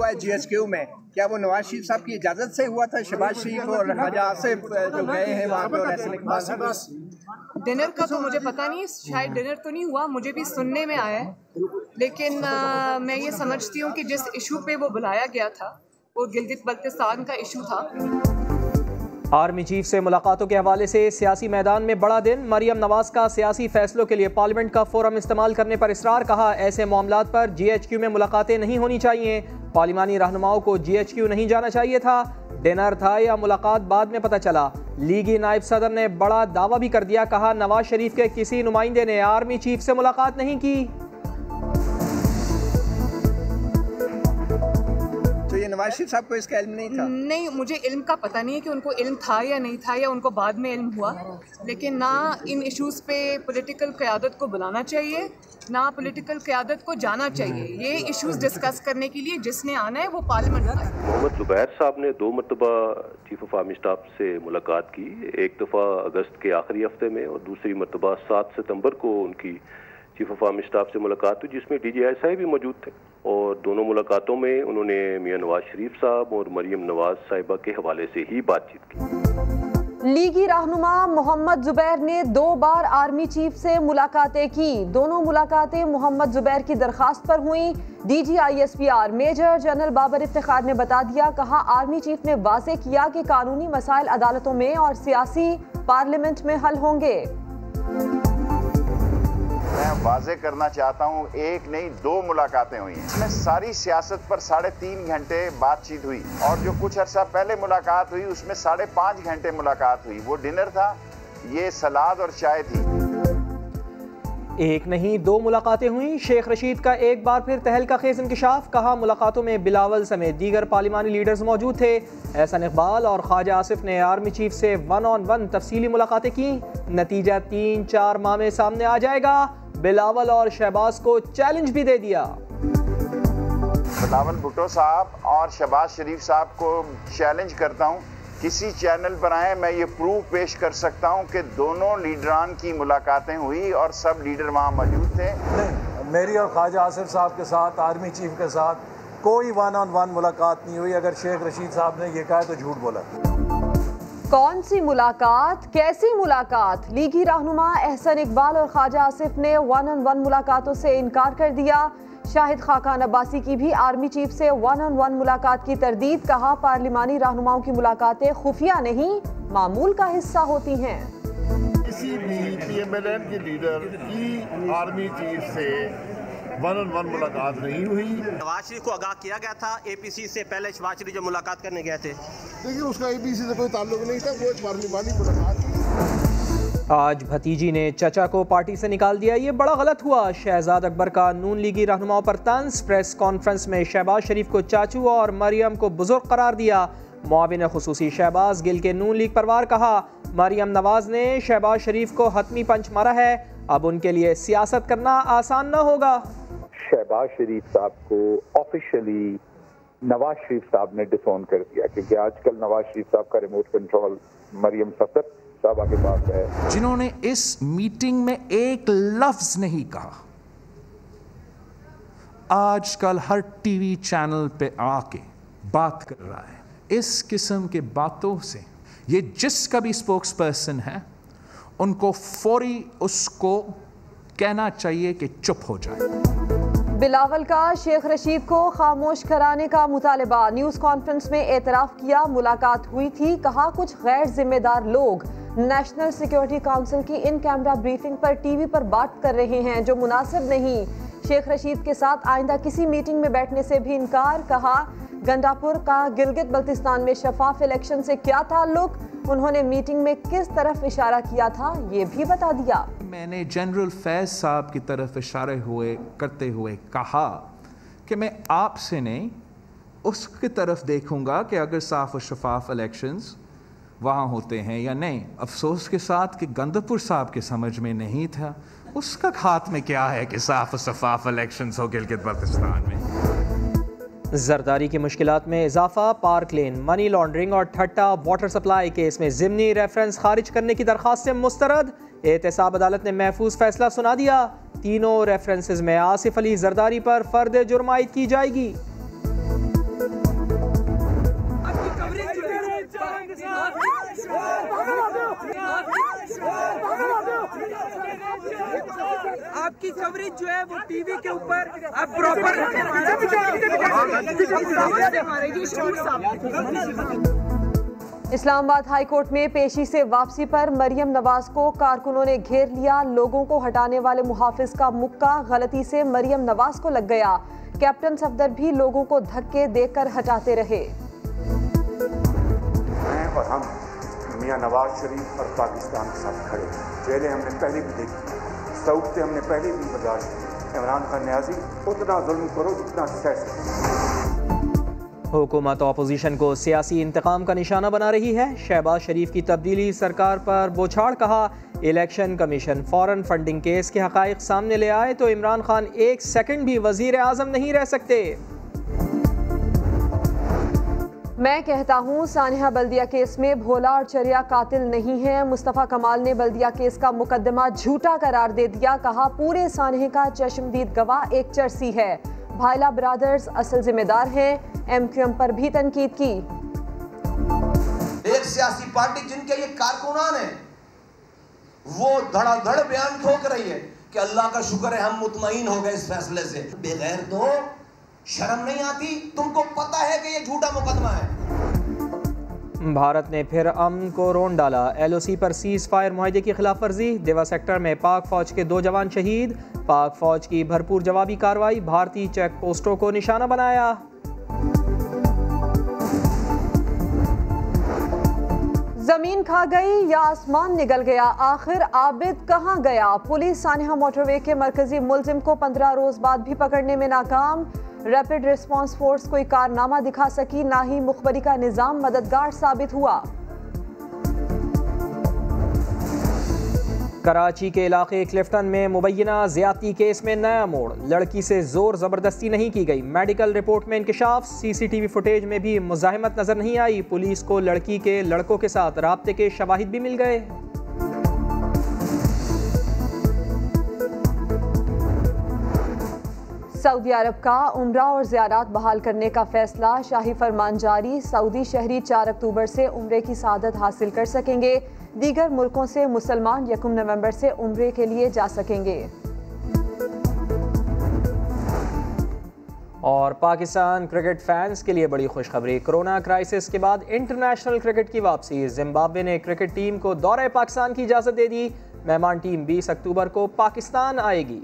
हुआ है GHQ में, क्या वो नवाज शरीफ साहब की इजाज़त से हुआ था? शहबाज शरीफ और ख्वाजा आसिफ जो गए हैं वहाँ पर ऐसे डिनर का तो मुझे पता नहीं, शायद डिनर तो नहीं हुआ, मुझे भी सुनने में आया है। लेकिन मैं ये समझती हूँ कि जिस इशू पे वो बुलाया गया था वो गिलगित बल्तिस्तान का इशू था। आर्मी चीफ से मुलाकातों के हवाले से सियासी मैदान में बड़ा दिन। मरियम नवाज का सियासी फैसलों के लिए पार्लियामेंट का फोरम इस्तेमाल करने पर इसरार। कहा ऐसे मामलात पर GHQ में मुलाकातें नहीं होनी चाहिए। पार्लिमानी रहनुमाओं को GHQ नहीं जाना चाहिए था। डिनर था या मुलाकात बाद में पता चला। लीगी नायब सदर ने बड़ा दावा भी कर दिया। कहा नवाज शरीफ के किसी नुमाइंदे ने आर्मी चीफ से मुलाकात नहीं की। तो ये नवाज शरीफ साहब को इसका इल्म नहीं था? नहीं, मुझे इल्म का पता नहीं है कि उनको इल्म था या नहीं था, या उनको बाद में इल्म हुआ। लेकिन ना इन इश्यूज़ पे पॉलिटिकल क़यादत को बुलाना चाहिए, ना पॉलिटिकल क़यादत को जाना चाहिए। ये इश्यूज़ डिस्कस करने के लिए जिसने आना है वो पार्लियामेंट आए। मोहम्मद ज़ुबैर साहब ने 2 मरतबा चीफ ऑफ आर्मी स्टाफ से मुलाकात की। एक दफ़ा अगस्त के आखिरी हफ्ते में और दूसरी मरतबा 7 सितंबर को उनकी चीफ ऑफ आर्मी स्टाफ से मुलाकात हुई, जिसमें DGI भी मौजूद थे। और दोनों मुलाकातों में उन्होंने मियां नवाज शरीफ साहब और मरियम नवाज साहिबा के हवाले से ही बातचीत की। लीगी रहनुमा मोहम्मद जुबैर ने 2 बार आर्मी चीफ से मुलाकातें की। दोनों मुलाकातें मोहम्मद जुबैर की दरखास्त पर हुई। DGISPR major general Babar Iftikhar ने बता दिया। कहा आर्मी चीफ ने वाज़ेह किया कि कानूनी मसाइल अदालतों में और सियासी पार्लियामेंट में हल होंगे। मैं वाज़ेह करना चाहता हूँ, 1 नहीं 2 मुलाकातें हुई हैं। इसमें सारी सियासत पर 3.5 घंटे बातचीत हुई और जो कुछ अर्सा पहले मुलाकात हुई उसमें 5.5 घंटे मुलाकात हुई। वो डिनर था, ये सलाद और चाय थी। 1 नहीं 2 मुलाकातें हुई। शेख रशीद का एक बार फिर तहलका खेज इंकशाफ। कहा मुलाकातों में बिलावल समेत दीगर पार्लिमानी लीडर्स मौजूद थे। एहसन इकबाल और ख्वाजा आसिफ ने आर्मी चीफ से 1-on-1 तफसीली मुलाकातें की। नतीजा 3-4 माह में सामने आ जाएगा। बिलावल और शहबाज को चैलेंज भी दे दिया। बिलावल भुट्टो साहब और शहबाज शरीफ साहब को चैलेंज करता हूँ, किसी चैनल पर आए, मैं ये प्रूफ पेश कर सकता हूँ कि दोनों लीडरान की मुलाकातें हुई और सब लीडर वहाँ मौजूद थे। नहीं, मेरी और ख्वाजा आसिफ साहब के साथ, आर्मी चीफ के साथ कोई 1-on-1 मुलाकात नहीं हुई। अगर शेख रशीद साहब ने ये कहा तो झूठ बोला। कौन सी मुलाकात, कैसी मुलाकात? लीगी रहनुमा एहसन इकबाल और ख्वाजा आसिफ ने 1-on-1 मुलाकातों से इनकार कर दिया। शाहिद खाकान अब्बासी की भी आर्मी चीफ से 1-on-1 मुलाकात की तरदीद। कहा पार्लिमानी रहनुमाओं की मुलाकातें खुफिया नहीं, मामूल का हिस्सा होती हैं। किसी भी PMLN के लीडर की आर्मी चीफ से 1-on-1 मुलाकात नहीं हुई। नवाज शरीफ को आगाह किया गया था APC से पहले शहबाज शरीफ जब मुलाकात करने गए थे। देखिए उसका APC से कोई ताल्लुक नहीं था, वो एक पार्लिमानी मुलाकात थी। आज भतीजी ने चचा को पार्टी से निकाल दिया, ये बड़ा गलत हुआ। शहजाद अकबर का नून लीगी रहनुमाओं पर तंज। प्रेस कॉन्फ्रेंस में शहबाज शरीफ को चाचू और मरियम को बुजुर्ग करार दिया। मुआविन खुसूसी शहबाज गिल के नून लीग परवार। कहा मरियम नवाज ने शहबाज शरीफ को हतमी पंच मारा है, अब उनके लिए सियासत करना आसान न होगा। शहबाज शरीफ साहब को ऑफिशियली नवाज शरीफ साहब ने डिसोन कर दिया, क्योंकि आजकल नवाज शरीफ साहब का रिमोट कंट्रोल मरियम सफर साहब के पास है, जिन्होंने इस मीटिंग में एक लफ्ज नहीं कहा। आजकल हर टीवी चैनल पे आके बात कर रहा है। इस किस्म के बातों से ये जिसका भी स्पोक्स पर्सन है उनको फौरी उसको कहना चाहिए कि चुप हो जाए। बिलावल का शेख रशीद को खामोश कराने का मुतालबा। न्यूज़ कॉन्फ्रेंस में एतराफ़ किया मुलाकात हुई थी। कहा कुछ गैर जिम्मेदार लोग नेशनल सिक्योरिटी काउंसिल की इन कैमरा ब्रीफिंग पर टीवी पर बात कर रहे हैं जो मुनासिब नहीं। शेख रशीद के साथ आइंदा किसी मीटिंग में बैठने से भी इनकार। कहा गंडापुर का गिलगित बल्तिस्तान में शफाफ इलेक्शन से क्या ताल्लुक, उन्होंने मीटिंग में किस तरफ इशारा किया था ये भी बता दिया। मैंने जनरल फैज साहब की तरफ इशारे करते हुए कहा कि मैं आपसे नहीं उसकी तरफ देखूंगा कि अगर साफ और शफाफ इलेक्शंस वहाँ होते हैं या नहीं। अफसोस के साथ कि गंडापुर साहब के समझ में नहीं था, उसका हाथ में क्या है कि साफ और शफाफ इलेक्शंस हो गिलगित बल्तिस्तान में। जरदारी की मुश्किलात में इजाफा। पार्क लेन मनी लॉन्ड्रिंग और ठट्टा वाटर सप्लाई केस में ज़िमनी रेफरेंस खारिज करने की दरख्वास्त से मुस्तरद। एहतसाब अदालत ने महफूज फैसला सुना दिया। तीनों रेफरेंसेस में आसिफ अली जरदारी पर फर्द जुर्म आयद की जाएगी। आपकी कवरेज जो है वो टीवी के ऊपर आप प्रॉपर। इस्लामाबाद हाई कोर्ट में पेशी से वापसी पर मरियम नवाज को कारकुनों ने घेर लिया। लोगों को हटाने वाले मुहाफिज का मुक्का गलती से मरियम नवाज को लग गया। कैप्टन सफदर भी लोगों को धक्के देकर हटाते रहे। मैं और हम मियां नवाज शरीफ और पाकिस्तान के साथ खड़े। जेलें हमने पहले भी देखी, सऊकतें हमने पहले भी बर्दाश्त की। इमरान खान न्याजी उतना जुल्म करो जितना सह सके। हुकूमत अपोजिशन को सियासी इंतकाम का निशाना बना रही है। शहबाज शरीफ की तब्दीली सरकार पर बोछाड़, कहा इलेक्शन कमीशन फौरन फंडिंग केस के हकाइक सामने ले आए तो इमरान खान एक सेकंड भी वजीर आजम नहीं रह सकते। मैं कहता हूँ सानिया बल्दिया केस में भोला और चरिया कातिल नहीं है। मुस्तफ़ा कमाल ने बल्दिया केस का मुकदमा झूठा करार दे दिया। कहा पूरे सानिया का चश्मदीद गवाह एक चरसी है। भायला ब्रदर्स असल जिम्मेदार हैं। एमक्यूएम पर भी तनकीद की। एक सियासी पार्टी जिनके ये कारकुनान है वो धड़ाधड़ बयान ठोक रही है कि अल्लाह का शुक्र है हम मुतमईन हो गए इस फैसले से। बगैर तो शर्म नहीं आती? तुमको पता है कि ये झूठा मुकदमा है। भारत ने फिर अमन को रोन डाला। LOC पर सीज फायर मुआहदे की खिलाफ वर्जी। देवा सेक्टर में पाक फौज के 2 जवान शहीद। पाक फौज की भरपूर जवाबी कार्रवाई। भारतीय चेक पोस्टों को निशाना बनाया। जमीन खा गई या आसमान निगल गया, आखिर आबिद कहां गया? पुलिस सानिया मोटरवे के मरकजी मुलजिम को 15 रोज बाद भी पकड़ने में नाकाम। रैपिड रिस्पांस फोर्स कोई कारनामा दिखा सकी, ना ही मुखबरी का निजाम मददगार साबित हुआ। कराची के इलाके क्लिफ्टन में मुबैना ज्यादती केस में नया मोड़। लड़की से जोर जबरदस्ती नहीं की गई। मेडिकल रिपोर्ट में इंकशाफ। CCTV फुटेज में भी मुजाहिमत नजर नहीं आई। पुलिस को लड़की के लड़कों के साथ राब्ते के शवाहिद भी मिल गए। सऊदी अरब का उम्रा और ज़ियारत बहाल करने का फैसला। शाही फरमान जारी। सऊदी शहरी 4 अक्टूबर से उम्रे की सआदत हासिल कर सकेंगे। दीगर मुल्कों से मुसलमान 1 नवंबर से उम्रे के लिए जा सकेंगे। और पाकिस्तान क्रिकेट फैंस के लिए बड़ी खुशखबरी। कोरोना क्राइसिस के बाद इंटरनेशनल क्रिकेट की वापसी। जिम्बाब्वे ने क्रिकेट टीम को दौरे पाकिस्तान की इजाज़त दे दी। मेहमान टीम 20 अक्टूबर को पाकिस्तान आएगी।